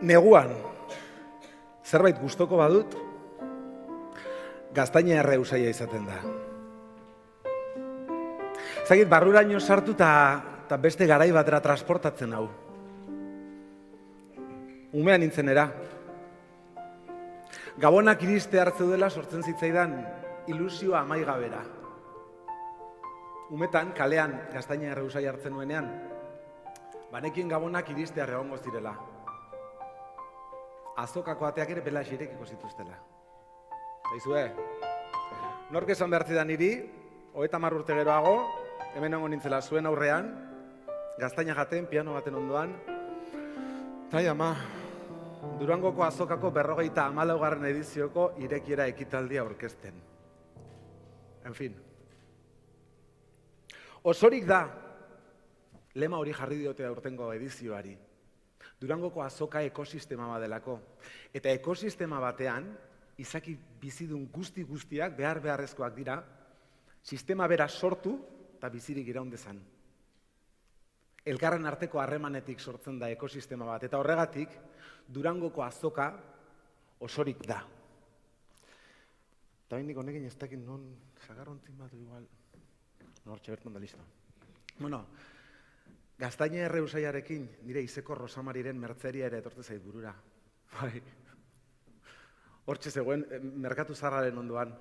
Neguan, zerbait gustoko badut, gaztaina erreusaia izaten da. Zagit, barruraino sartu eta beste garai batera transportatzen hau. Umean nintzenera. Gabonak iriste hartze dela sortzen zitzaidan ilusioa amaigabera. Umetan, kalean gaztaina erreusaia hartzen nuenean, banekien gabonak iristear egongo zirela. Azokako ateak ere bela xirekiko zituztela. Zaizue, nork esan behar zidan niri, 30 urte geroago, hemen egon nintzela zuen aurrean, gaztaina jaten, piano baten ondoan, tai ama, Durangoko azokako 54. edizioko irekiera ekitaldia aurkezten. En fin. Osorik da, lema hori jarri diote aurtengo edizioari. Durangoko azoka ekosistema badelako. Eta ekosistema batean, izaki bizidun guztiak beharrezkoak dira, sistema bera sortu eta bizirik iraun dezan. Elkarren arteko harremanetik sortzen da ekosistema bat, eta horregatik Durangoko azoka osorik da. Eta hendik honekin ez dakit non zagarrontzin bat igual. Hortxe bertan da listo. Bueno, gaztaina erreusaiarekin nire izeko Rosamariren mertzeria ere etorte zait burura. Bai. Hortxe zegoen merkatu zarraren ondoan.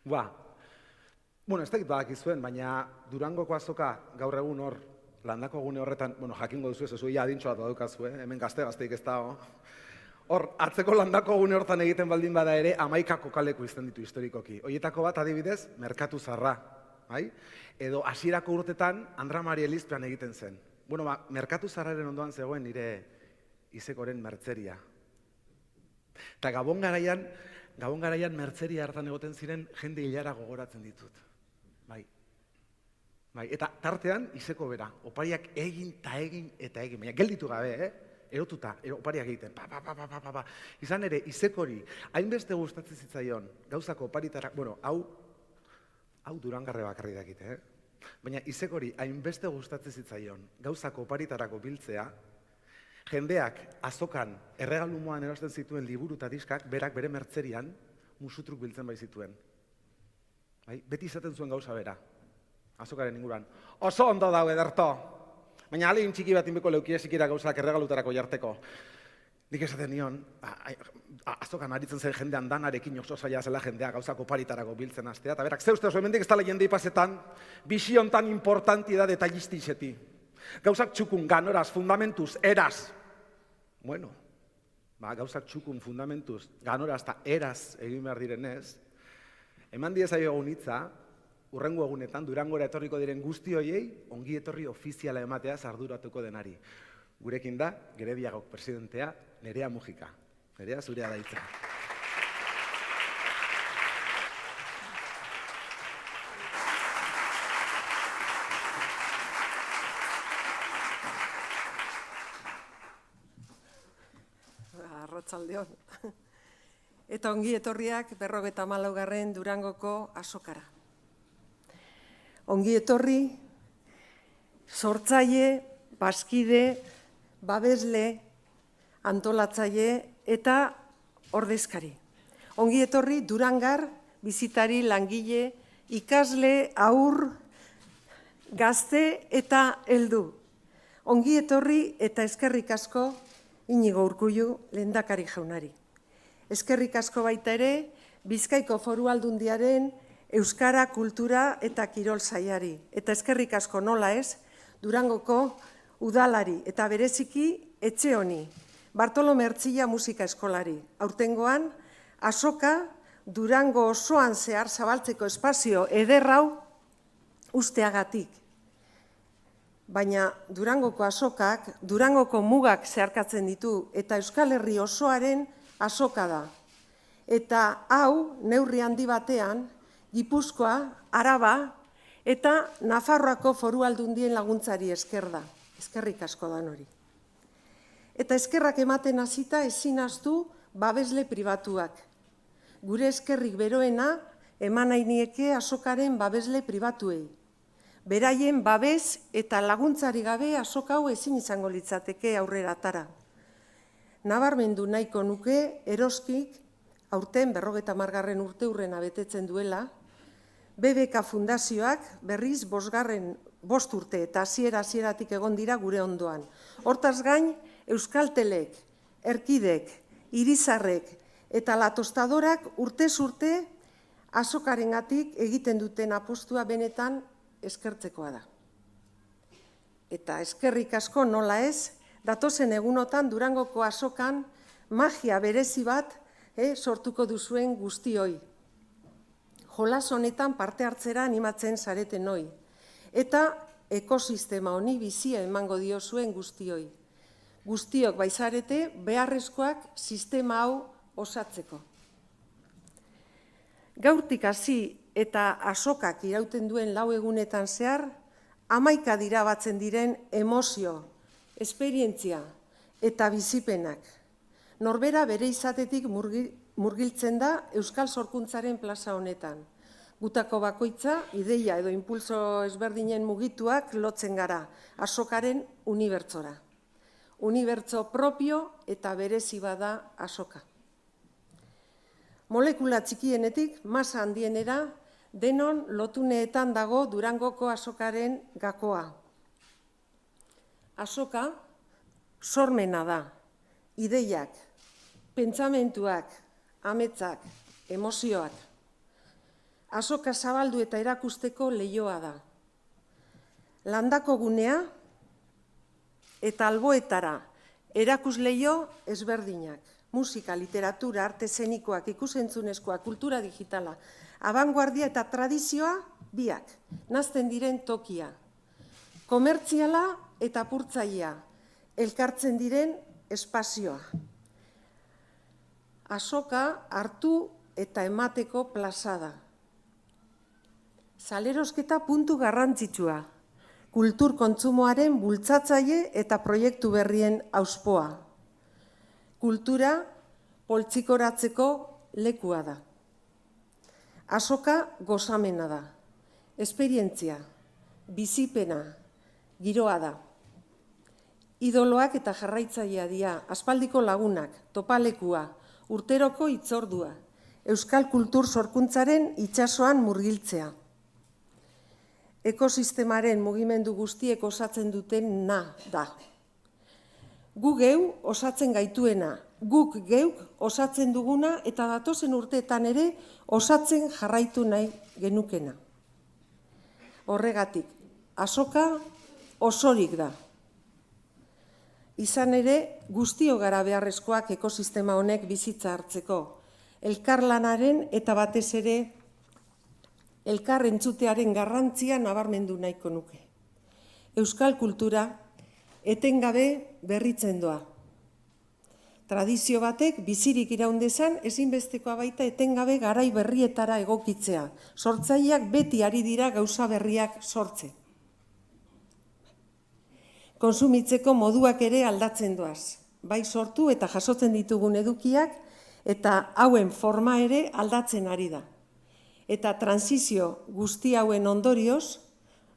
Bueno, ez dakit badakizuen, baina Durangoko azoka gaur egun hor, landako gune horretan, jakingo duzu ez, zuia adintxo bat badukazue, hemen gazteik ez dago. Hor, atzeko landako gune hortan egiten baldin bada ere, 11 kokaleko izten ditu historikoki. Hoietako bat adibidez, merkatu zarra. Edo hasierako urtetan Andra Mari Elizpean egiten zen. Merkatu zarraren ondoan zegoen nire izekoren mertzeria. Eta Gabon garaian mertzeria hartan egoten ziren jende hilara gogoratzen ditut. Eta tartean izeko bera, opariak egin eta egin, baina gelditu gabe, erotuta, opariak egiten, Izan ere, izekori, hainbeste gustatzen zitzaion, gauzako oparitarak, hau Durangarre bakarri dakit, baina izekori hainbeste gustatzen zitzaion, gauzako oparitarako biltzea, jendeak azokan erregalumoan erosten zituen liburu eta diskak, berak bere mertzerian musutruk biltzen bai zituen. Beti izaten zuen gauza bera. Azokaren inguruan. Oso ondo dago ederto. Baina alegin txiki bat inbeko leukia zikira gauzak erregalutarako jarteko. Nik esaten nion, azokan aritzen zen jendean danarekin oso zaila zela jendea gauzak oparitarako biltzen hastea. Eta berak, ze uste oso hemendik ez dala jende ipazetan, bizion tan importanti da detallisti izeti. Gauzak txukun, ganoraz, fundamentuz, eraz. Gauzak txukun, fundamentuz, ganoraz eta eraz egin behar direnez, eman diezaio egun hitza, urrengo egunetan, Durangora etorriko diren guzti horiei, ongi etorri ofiziala ematea arduratuko denari. Gurekin da, Gerediagok presidentea, Nerea Mujika. Nerea, zurea da hitza. Arratsaldeon. Eta ongi etorriak 54. Durangoko azokara. Ongi etorri, sortzaile, bazkide, babesle, antolatzaile eta ordezkari. Ongi etorri, Durangar, bizitari, langile, ikasle, haur, gazte eta heldu. Ongi etorri eta eskerrik asko Inigo Urkullu lehendakari jaunari. Eskerrik asko baita ere, Bizkaiko Foru Aldundiaren Euskara, Kultura eta Kirol Sailari. Eta eskerrik asko nola ez, Durangoko udalari eta bereziki etxe honi, Bartolome Ertzilla musika eskolari. Aurtengoan, azoka Durango osoan zehar zabaltzeko espazio ederrau usteagatik. Baina Durangoko azokak, Durangoko mugak zeharkatzen ditu eta Euskal Herri osoaren azoka da. Eta hau, neurri handi batean, Gipuzkoa, Araba eta Nafarroako Foru Aldundien laguntzari esker da. Eskerrik asko da hori. Eta eskerrak ematen hasita ezin ahaztu babesle pribatuak. Gure eskerrik beroena eman nahi nieke azokaren babesle pribatuei. Beraien babes eta laguntzari gabe azoka hau ezin izango litzateke aurrera atara. nabarmendu nahiko nuke eroskik aurten 50. urteurrena betetzen duela, BBK Fundazioak berriz 5 urte eta hasieratik egon dira gure ondoan. Hortaz gain, Euskaltelek, Erkidek, Irizarrek eta La Tostadorak urtez urte azokarengatik egiten duten apustua benetan eskertzekoa da. Eta eskerrik asko nola ez, datozen egunotan Durangoko azokan magia berezi bat sortuko duzuen guztioi. Jolas honetan parte hartzera animatzen zareten hoi. Eta ekosistema honi bizia emango dio zuen guztioi. Guztiok baizarete beharrezkoak sistema hau osatzeko. Gaurtik hasi eta azokak irauten duen 4 egunetan zehar, 11 dira batzen diren emozio, esperientzia eta bizipenak. Norbera bere izatetik murgiltzen da Euskal Sorkuntzaren plaza honetan. Gutako bakoitza, ideia edo impulso ezberdinen mugituak lotzen gara, azokaren unibertsora. Unibertso propio eta berezi bada azoka. Molekula txikienetik masa handienera denon lotuneetan dago Durangoko azokaren gakoa. Azoka sormena da, ideiak, pentsamentuak, ametsak, emozioak. Azoka zabaldu eta erakusteko leihoa da. Landako gunea eta alboetara erakusleio ezberdinak. Musika, literatura, arte eszenikoak, ikusentzunezkoak, kultura digitala, abanguardia eta tradizioa biak, nazten diren tokia. Komertziala eta apurtzailea, elkartzen diren espazioa. Azoka hartu eta emateko plaza da. Salerosketa puntu garrantzitsua, kultur kontsumoaren bultzatzaile eta proiektu berrien auspoa. Kultura poltsikoratzeko lekua da. Azoka gozamena da, esperientzia, bizipena, giroa da. Idoloak eta jarraitzailea dira, aspaldiko lagunak, topalekua, urteroko hitzordua, Euskal Kultur Sorkuntzaren itsasoan murgiltzea. Ekosistemaren mugimendu guztiek osatzen dutena da. Gu geu osatzen gaituena, guk geuk osatzen duguna eta datozen urteetan ere osatzen jarraitu nahi genukena. Horregatik, azoka osorik da. Izan ere, guztio gara beharrezkoak ekosistema honek bizitza hartzeko, elkarlanaren eta batez ere elkar entzutearen garrantzia nabarmendu nahiko nuke. Euskal kultura etengabe berritzen doa. Tradizio batek bizirik iraun dezan ezinbestekoa baita etengabe garai berrietara egokitzea. Sortzaileak beti ari dira gauza berriak sortzen. Kontsumitzeko moduak ere aldatzen doaz. Bai sortu eta jasotzen ditugun edukiak eta hauen forma ere aldatzen ari da. Eta transizio guzti hauen ondorioz,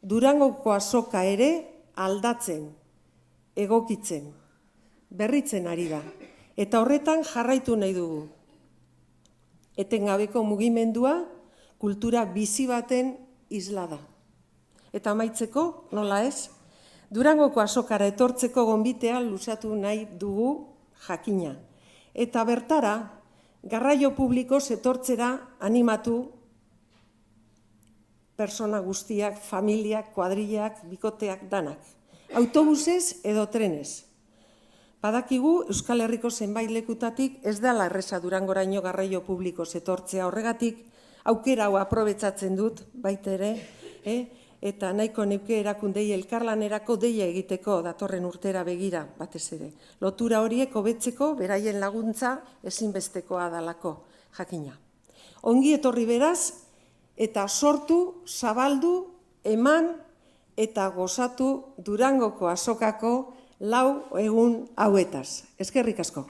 Durangoko azoka ere aldatzen, egokitzen, berritzen ari da. Eta horretan jarraitu nahi dugu. Etengabeko mugimendua kultura bizi baten isla da. Eta amaitzeko, nola ez, Durangoko azokara etortzeko gonbitea luzatu nahi dugu jakina. Eta bertara, garraio publiko etortzera animatu persona guztiak, familiak, kuadrillak, bikoteak, danak. Autobusez edo trenez. Badakigu Euskal Herriko zenbait lekutatik ez dela erreza Durangoraino garraio publiko etortzea, horregatik aukera hau aprobetxatzen dut baita ere, eta nahiko neuke erakundei elkarlanerako deia egiteko datorren urtera begira batez ere. Lotura horiek hobetzeko beraien laguntza ezinbestekoa dalako jakina. Ongi etorri beraz eta sortu, zabaldu, eman eta gozatu Durangoko azokako 4 egun hauetaz. Eskerrik asko.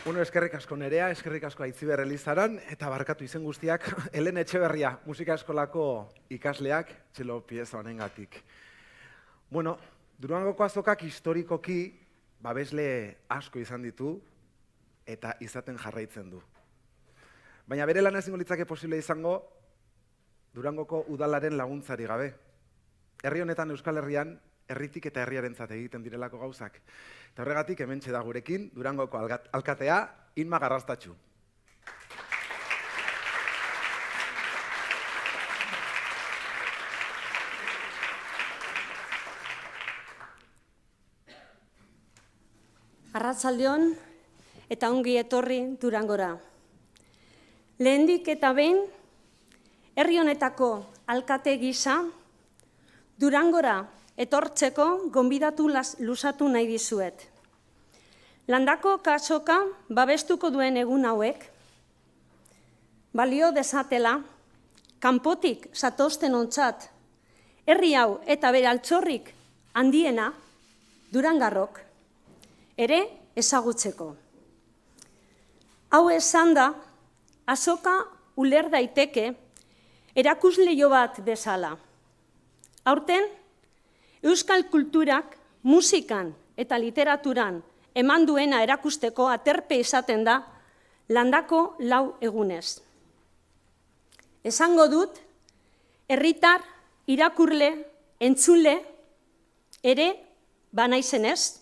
Eskerrik asko Nerea, eskerrik asko Aitziber Elizaran, eta barkatu izen guztiak, Helen Etxeberria, musika eskolako ikasleak, txelo pieza honengatik. Durangoko azokak historikoki babesle asko izan ditu, eta izaten jarraitzen du. Baina bere lan ezingo litzake posible izango, Durangoko udalaren laguntzari gabe. Herri honetan Euskal Herrian, herritik eta herriarentzat egiten direlako gauzak. Eta horregatik hementxe da gurekin Durangoko alkatea Inma Garrastatxu. Arratsaldeon eta ongi etorri Durangora. Lehendik eta behin, herri honetako alkate gisa, Durangora etortzeko gonbidatu luzatu nahi dizuet. Landako azoka babestuko duen egun hauek, balio dezatela, kanpotik zatozten ontzat, herri hau eta bere altxorrik handiena, Durangarrok, ere ezagutzeko. Hau esan da, azoka uler daiteke erakusleio bat bezala. Aurten, Euskal kulturak musikan eta literaturan eman duena erakusteko aterpe izaten da landako 4 egunez. Esango dut, herritar, irakurle, entzule, ere banaizenez,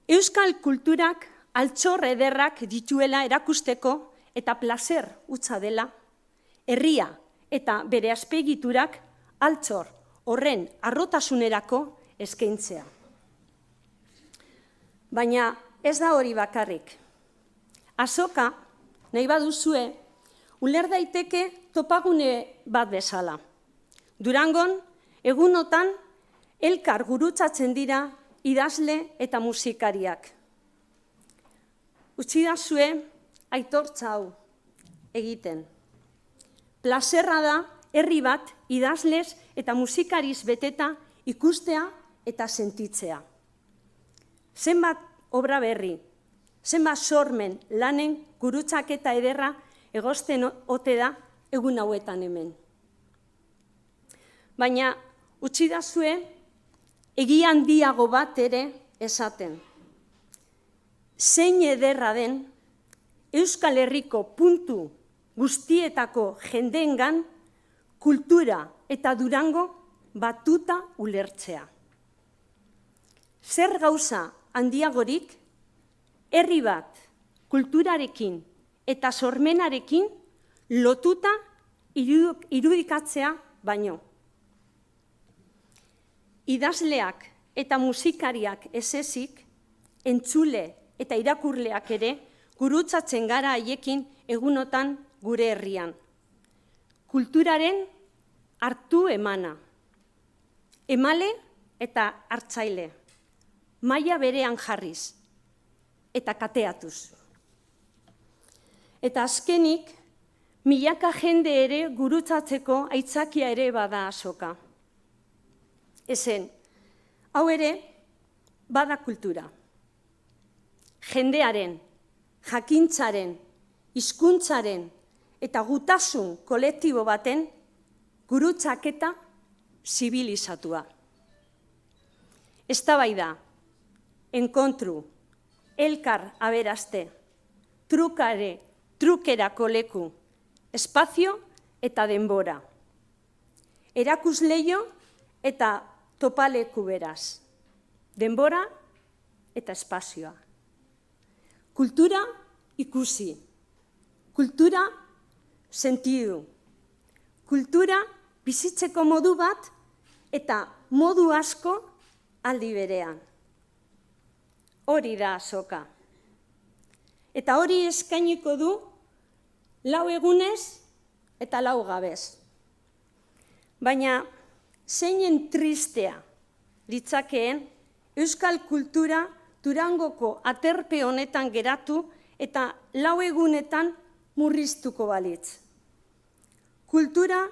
Euskal kulturak altxor ederrak dituela erakusteko eta plazer hutsa dela, herria eta bere azpegiturak altxor horren arrotasunerako eskaintzea. Baina ez da hori bakarrik. Azoka, nahi baduzue, uler daiteke topagune bat bezala. Durangon, egunotan, elkar gurutzatzen dira idazle eta musikariak. Utzidazue aitortza hau egiten. Plazerra da herri bat idazlez eta musikariz beteta ikustea eta sentitzea. Zenbat obra berri, zenbat sormen lanen gurutzaketa ederra egosten ote da egun hauetan hemen. Baina utzidazue egia handiago bat ere esaten. Zein ederra den Euskal Herriko puntu guztietako jendeengan kultura eta Durango batuta ulertzea. Zer gauza handiagorik, herri bat kulturarekin eta sormenarekin lotuta irudikatzea baino. Idazleak eta musikariak ezezik, entzule eta irakurleak ere gurutzatzen gara haiekin egunotan gure herrian. Kulturaren hartu emana, emale eta hartzaile, maila berean jarriz eta kateatuz. Eta azkenik, milaka jende ere gurutzatzeko aitzakia ere bada azoka. Ezen, hau ere bada kultura. Jendearen, jakintzaren, hizkuntzaren eta gutasun kolektibo baten gurutzaketa zibilizatua. Eztabaida, enkontru, elkar aberaste, trukerako leku, espazio eta denbora. Erakusleio eta topaleku beraz. Denbora eta espazioa. Kultura ikusi. Kultura sentidu. Kultura bizitzeko modu bat eta modu asko aldi berean. Hori da azoka. Eta hori eskainiko du 4 egunez eta 4 gabez. Baina zeinen tristea litzakeen euskal kultura Durangoko aterpe honetan geratu eta 4 egunetan murriztuko balitz. Kultura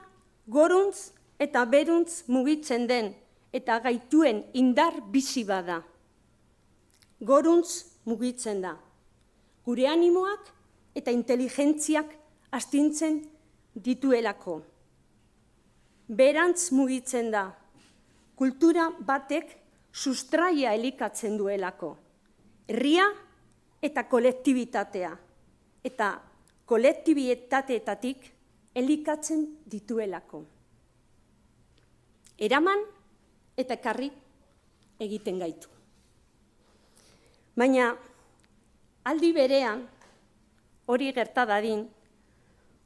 goruntz eta beruntz mugitzen den eta gaituen indar bizi bada. Goruntz mugitzen da. gure animoak eta inteligentziak astintzen dituelako. Berantz mugitzen da, kultura batek sustraia elikatzen duelako. Herria eta kolektibitatea, eta kolektibitateetatik elikatzen dituelako. Eraman eta ekarri egiten gaitu. Baina, aldi berean, hori gerta dadin,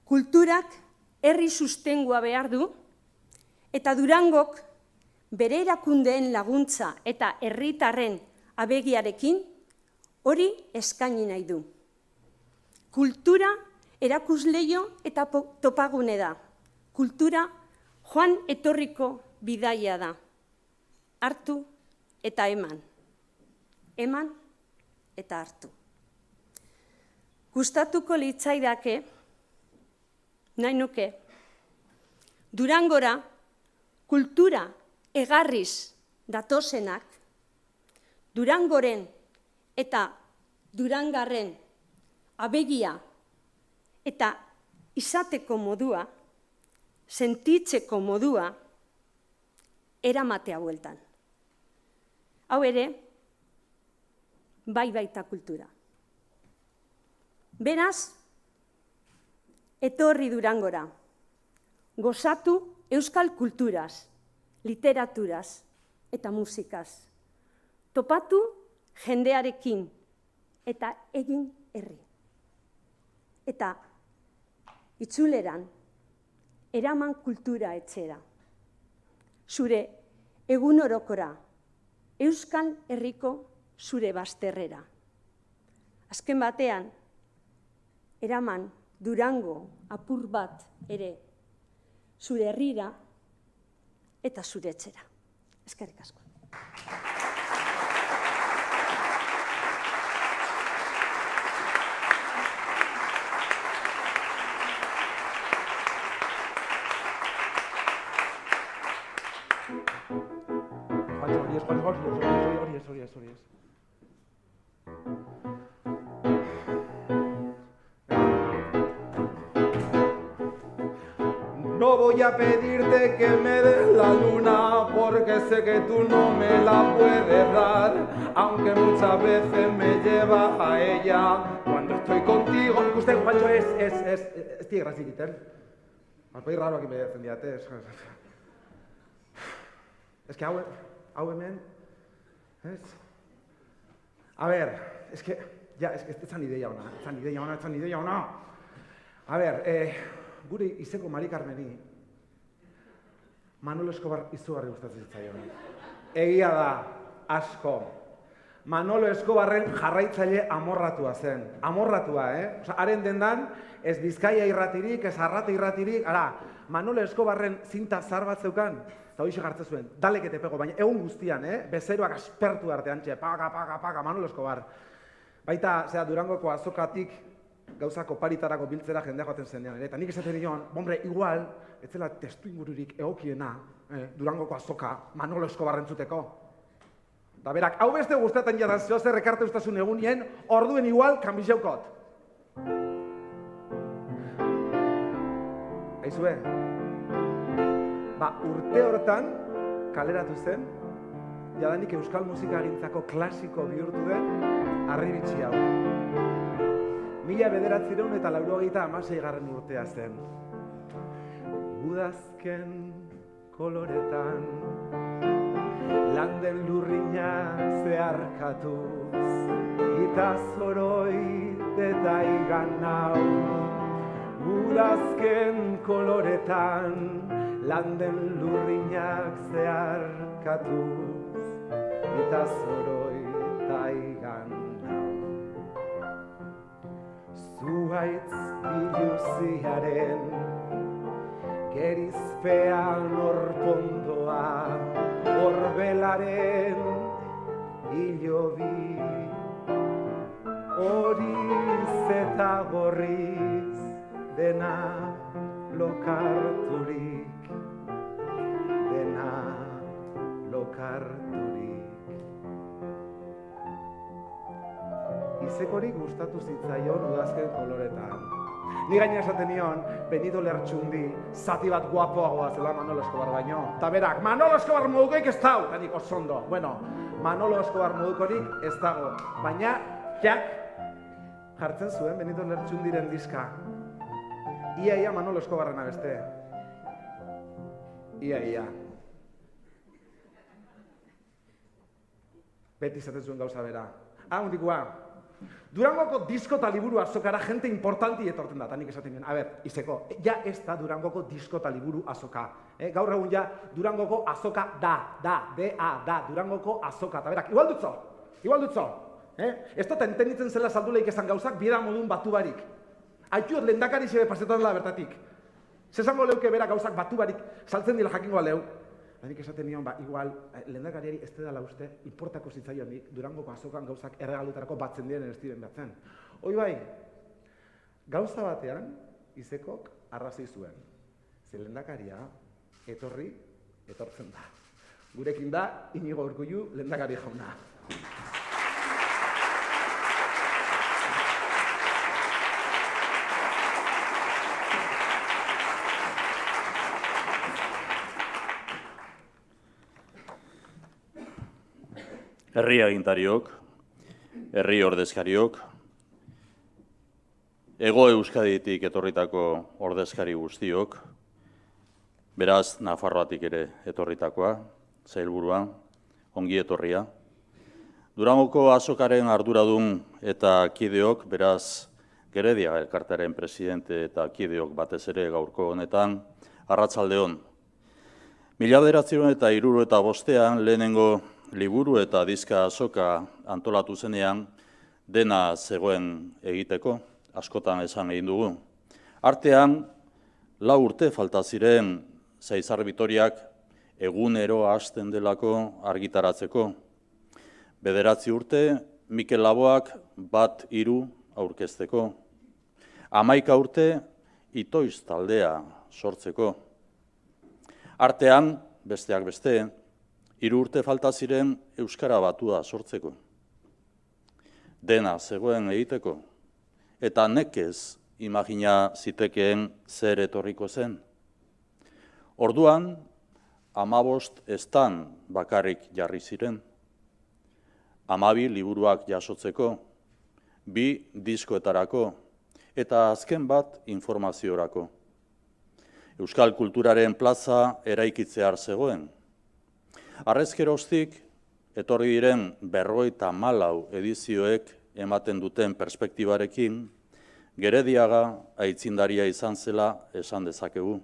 kulturak herri sustengua behar du, eta Durangok bere erakundeen laguntza eta herritarren abegiarekin hori eskaini nahi du. Kultura erakusleio eta topagune da. Kultura joan etorriko bidaia da. Hartu eta eman. Eman eta hartu. Gustatuko litzaidake, nahi nuke, Durangora kultura egarriz datozenak, Durangoren eta Durangarren abegia eta izateko modua, sentitzeko modua, eramatea bueltan. Hau ere, bai baita kultura. Beraz, etorri Durangora, gozatu euskal kulturaz, literaturaz eta musikaz. Topatu jendearekin eta egin herri. Eta itzuleran, eraman kultura etxera. Zure egunorokora, euskal herriko zure bazterrera. Azken batean, eraman Durango apur bat ere zure herrira eta zure etxera. Eskerrik asko. Hori ez. No voy a pedirte que me des la luna porque sé que tú no me la puedes dar, aunque muchas veces me llevas a ella cuando estoy contigo. Usted, Juancho, es tigre, así egiten. Alpai raro aquí me defendiate. Es que hau hemen, ez? A ver, es que ez zan ideia ona. A ver, gure izeko Mari Carmeni, Manolo Escobar izugarri gustatzen zitzaion. Egia da, asko. Manolo Escobarren jarraitzaile amorratua zen. Amorratua, Osa, haren dendan, ez Bizkaia irratirik, ez Arrate irratirik, Manolo Escobarren zinta zar bat zeukan, eta hori gartzen zuen, dalek ete pego, baina egun guztian, bezeroak aspertu artean, paga, Manolo Escobar. Baita, Durangoko azokatik, gauzako paritarako biltzera jendea joaten zenean, eta nik esaten nion, hombre, igual, ez zela testu ingururik egokiena, Durangoko azoka, Manolo Escobarren zuteko. Da berak, hau beste gustatzen jadan zehozer ekarte ustazun egunien, orduen igual, kanbizeukot. Aizue, urte hortan, kaleratu zen, jadanik euskal musikagintzako klasiko bihurtu den, Harribitxi hau. 1996 urtea zen. Udazken koloretan, landen lurrina zeharkatuz, eta zoroit eta igan nau. Udazken koloretan, landen lurrinak zeharkatuz, eta zoroit eta igan nau. Zuhaitz biluziaren, gerizpean orpondoa, orbelaren hilobi, horiz eta gorriz dena lokarturik, izekori gustatu zitzaion udazken koloretan. Ni gaina esaten nion, Benito Lertxundi, zati bat guapoagoa zela Manolo Escobar baino. Ta berak, Manolo Escobar modukoik ez dago, eta nik oso ondo. Bueno, Manolo Escobar modukorik ez dago, baina, jak, jartzen zuen Benito Lertxundiren diska. Ia Manolo Escobarrena beste. Ia. Beti izaten zuen gauza bera. Hundikoa, Durangoko disko eta liburu azokara jente importanti etorten da, eta nik esaten nuen. A ber, izeko, ja ez da Durangoko disko eta liburu azoka. Gaur egun ja Durangoko azoka da, Durangoko azoka. Eta berak, igual dutzo. Ez da entenitzen zela salduleik esan gauzak, biera modun batu barik. Aituot lehendakari zebe pasetan dela bertatik. Zezango leuke bera gauzak batu barik saltzen dila jakingoa leu. Nik esaten nion, igual, lehendakariari ez dela uste, inportako zitzaionik Durangoko azokan gauzak erregalutarako batzen diren ez diren batzen. Hoi bai, gauza batean, izekok arrazoi zuen. Ze lehendakaria etortzen da. Gurekin da, Inigo Urkullu lehendakari jauna. Herri agintariok, herri ordezkariok, Hego Euskaditik etorritako ordezkari guztiok, beraz Nafarroatik ere etorritakoa, sailburua, ongi etorria. Durangoko azokaren arduradun eta kideok, beraz Geredia elkartearen presidente eta kideok batez ere gaurko honetan, arratsalde on. 1975 lehenengo liburu eta diska azoka antolatu zenean dena zegoen egiteko, askotan esan egin dugu. Artean, 4 urte falta ziren Zaizar Bitoriak egunero hasten delako argitaratzeko. 9 urte Mikel Laboak 1-3 aurkezteko. 11 urte Itoiz taldea sortzeko. Artean, besteak beste, 3 urte falta ziren Euskara Batua sortzeko. Dena zegoen egiteko, eta nekez imagina zitekeen zer etorriko zen. Orduan, 15 estan bakarrik jarri ziren. 12 liburuak jasotzeko, 2 diskoetarako, eta azken bat informaziorako. Euskal kulturaren plaza eraikitzear zegoen. Harrezkeroztik, etorri diren 54 edizioek ematen duten perspektibarekin, Gerediaga aitzindaria izan zela esan dezakegu.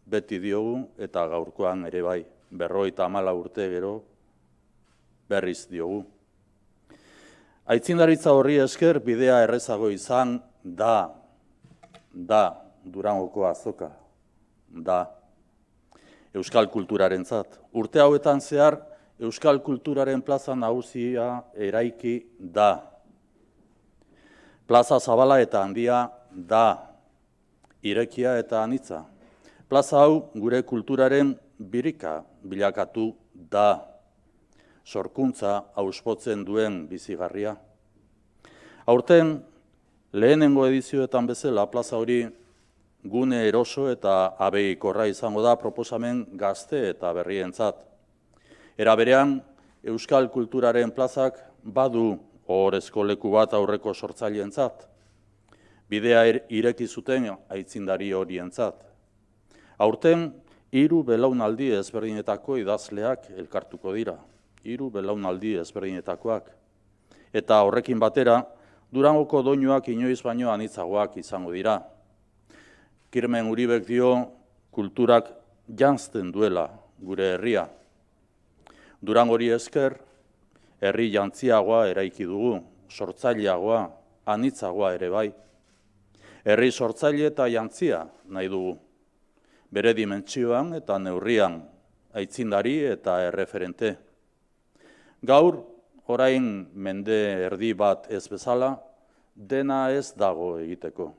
Beti diogu eta gaurkoan ere bai, 54 urte gero berriz diogu. Aitzindaritza horri esker bidea errezago izan da Durangoko azoka, da. Euskal kulturarentzat. Urte hauetan zehar, Euskal kulturaren plaza nagusia eraiki da. Plaza zabala eta handia da. Irekia eta anitza. Plaza hau gure kulturaren birika bilakatu da. Sorkuntza auspotzen duen bizigarria. Aurten, lehenengo edizioetan bezala plaza hori gune eroso eta abeikorra izango da proposamen gazte eta berrientzat. Era berean, Euskal kulturaren plazak badu ohorezko leku bat aurreko sortzaileentzat. Bidea ireki zuten aitzindari horientzat. Aurten, 3 belaunaldi ezberdinetako idazleak elkartuko dira. 3 belaunaldi ezberdinetakoak. Eta horrekin batera, Durangoko doinuak inoiz baino anitzagoak izango dira. Kirmen Uribek dio kulturak janzten duela gure herria. Durangori esker, herri jantziagoa eraiki dugu, sortzaileagoa, anitzagoa ere bai. Herri sortzaile eta jantzia nahi dugu. Bere dimentsioan eta neurrian, aitzindari eta erreferente. Gaur, orain mende erdi bat ez bezala, dena ez dago egiteko.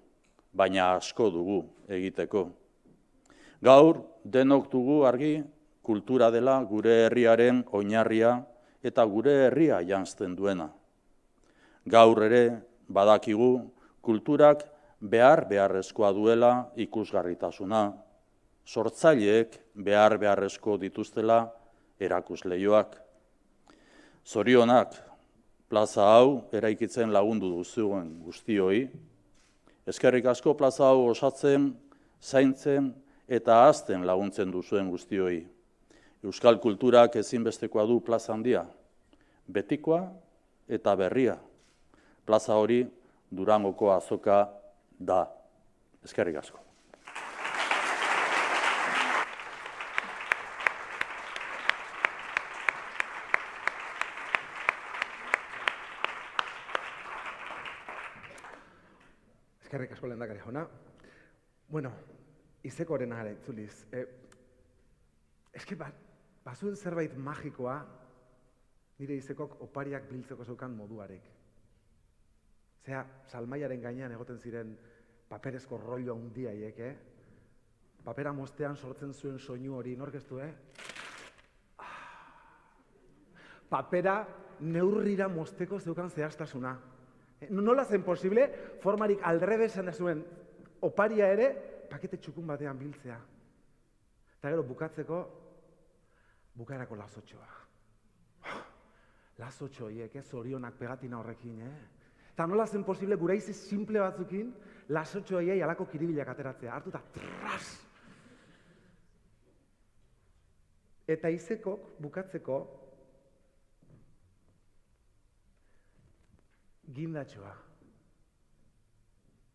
Baina asko dugu egiteko. Gaur, denok dugu argi, kultura dela gure herriaren oinarria eta gure herria janzten duena. Gaur ere badakigu kulturak beharrezkoa duela ikusgarritasuna, sortzaileek beharrezko dituztela erakusleihoak. Zorionak, plaza hau eraikitzen lagundu duzuen guztioi, eskerrik asko plaza hau osatzen, zaintzen eta hazten laguntzen duzuen guztioi. Euskal kulturak ezinbestekoa du plaza handia, betikoa eta berria. Plaza hori Durangoko azoka da. Eskerrik asko. Eskerrik asko lehendakari jauna. Bueno, Izekoren ara itzuliz. Eske bazuen zerbait magikoa nire Izekok opariak biltzeko zeukan moduarek. Zea, salmaiaren gainean egoten ziren paperezko rollo handiaiek, Papera mostean sortzen zuen soinu hori, nork ez du, Papera neurrira mosteko zeukan zehaztasuna. Nola zen posible, formarik aldrebesan zuen oparia ere, pakete txukun batean biltzea. Eta gero bukatzeko, bukaerako lazotxoa. Lazotxoiek, zorionak pegatina horrekin, Eta nola zen posible, gure izi simple batzukin, lazotxoiei alako kiribilak ateratzea. Hartu eta tras! Eta Izekok bukatzeko gindatxoa.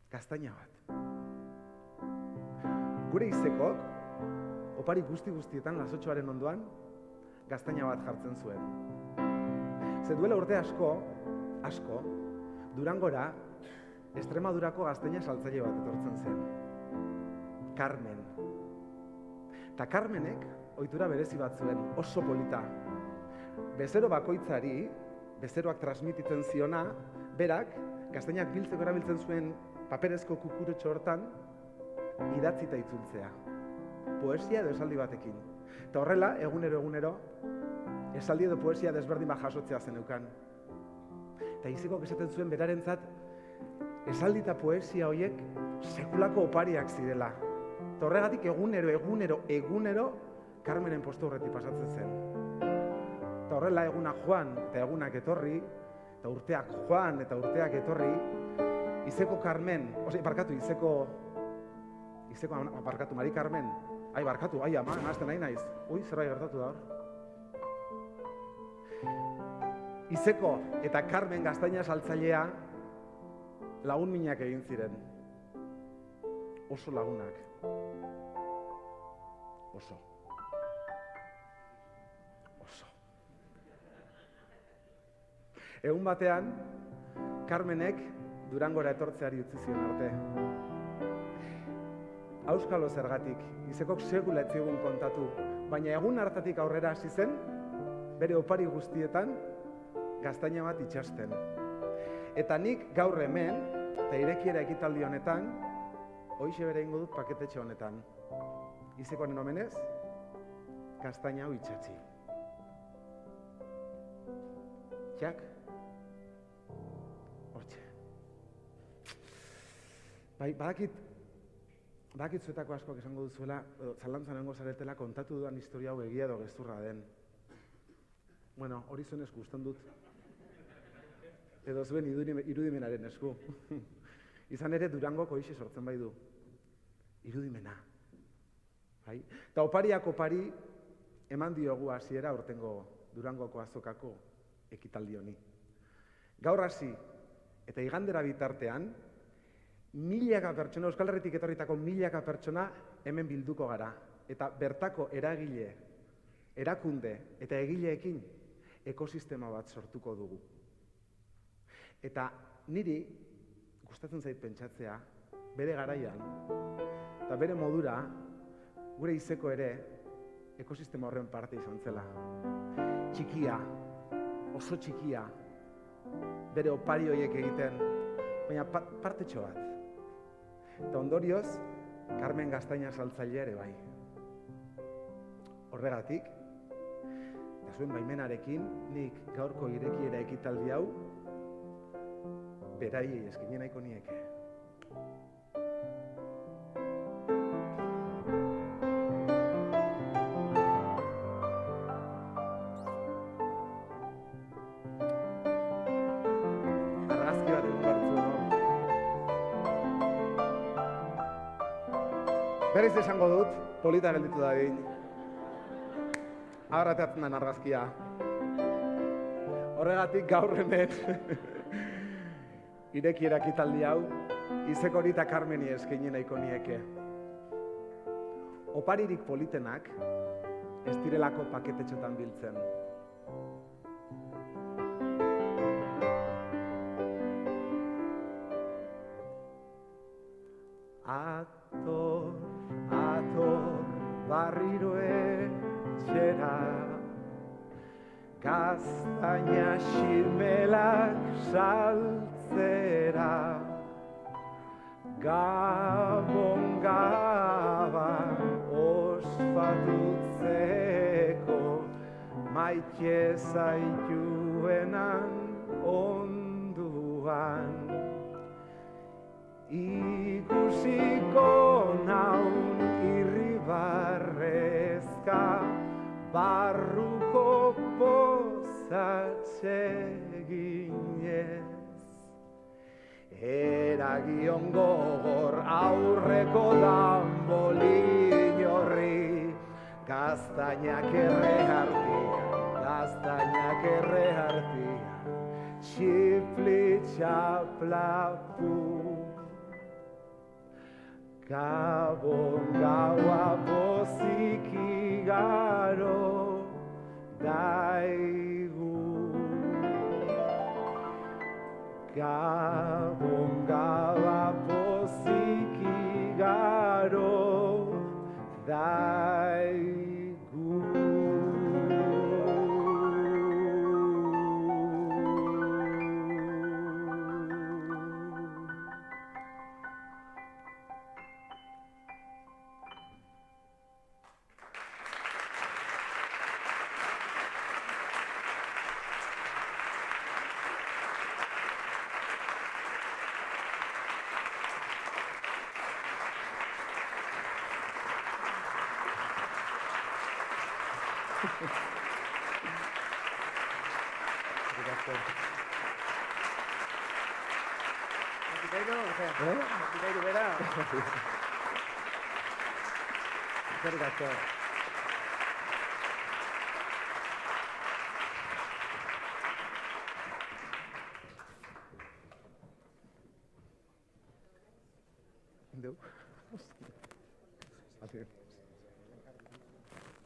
Gaztaina bat. Gure Izekok, opari guztietan lazotxoaren ondoan, gaztaina bat jartzen zuen. Ze duela urte asko, Durangora, Extremadurako gaztaina saltzaile bat etortzen zen. Carmen. Eta Carmenek ohitura berezi bat zuen, oso polita. Bezero bakoitzari, bezeroak transmititzen ziona, berak, gaztainak biltzeko erabiltzen zuen paperezko kukurutxo hortan, idatzita itzultzea. Poesia edo esaldi batekin. Eta horrela, egunero, esaldi edo poesia desberdin bat jasotzea zeneukan. Eta Izekok esaten zuen berarentzat, esaldi eta poesia horiek sekulako opariak zirela. Eta horregatik egunero, Carmenen postu horretik pasatzen zen. Eta horrela egunak joan eta egunak etorri, eta urteak joan eta urteak etorri, Izeko Carmen, Mari Carmen, ama, nazten nahi naiz. Zerbait gertatu da hor. Izeko eta Carmen gaztaina saltzailea lagun minak egin ziren. Oso lagunak. Oso. Egun batean, Carmenek Durangora etortzeari utzi zion arte. Auskalo zergatik, Izekok segula ez zigun kontatu, baina egun hartatik aurrera hasi zen, bere opari guztietan, gaztaina bat itxasten. Eta nik gaur hemen, eta irekiera ekitaldi honetan, hoixe bere ingo dut paketetxe honetan. Izekoaren omenez, gaztaina hau itxatzi. Jak? Hortxe. Badakit zuetako askoak esango duzuela, zalantzan nengo zaretela kontatu dudan historia hau egia edo gezurra den. Bueno, hori zuen esku usten dut. Edo zuen irudimenaren esku. Izan ere Durangoko hoixe sortzen bai du. Irudimena. Eta opariak opari eman diogu hasiera aurtengo Durangoko azokako ekitaldi honi. Gaur hasi eta igandera bitartean, milaka pertsona, Euskal Herritik etorritako milaka pertsona hemen bilduko gara. Eta bertako eragile, erakunde eta egileekin ekosistema bat sortuko dugu. Eta niri gustatzen zait pentsatzea, bere garaian, eta bere modura, gure Izeko ere ekosistema horren parte izan zela. Txikia, oso txikia, bere opari horiek egiten, baina partetxo bat. Eta ondorioz, Carmen gaztaina saltzaile ere bai. Horregatik, eta zuen baimenarekin, nik gaurko irekiera ekitaldi hau, beraiei eskini nahiko nieke. Argazki bat egun behar zuen hor. Berriz esango dut, polita gelditu da egin. Ahora teatzen den argazkia. Horregatik gaur hemen ireki erakitaldi hau, Izekori eta Karmeni eskaini nahiko nieke. Oparirik politenak ez direlako paketetxotan biltzen. Ator, barriro etxera, gaztaina xirmelak saltzera, Gabon gaba ospatutzeko, maite zaituenan onduan. Ikusiko naun irribarrezka, barruko pozatxeginez. Eragion gogor aurreko danbolin horri, gaztainak erre hartia, txipli txaplapu. Gabon gaua pozik igaro daigu. Gabon gaua pozik igaro daigu. Adeu.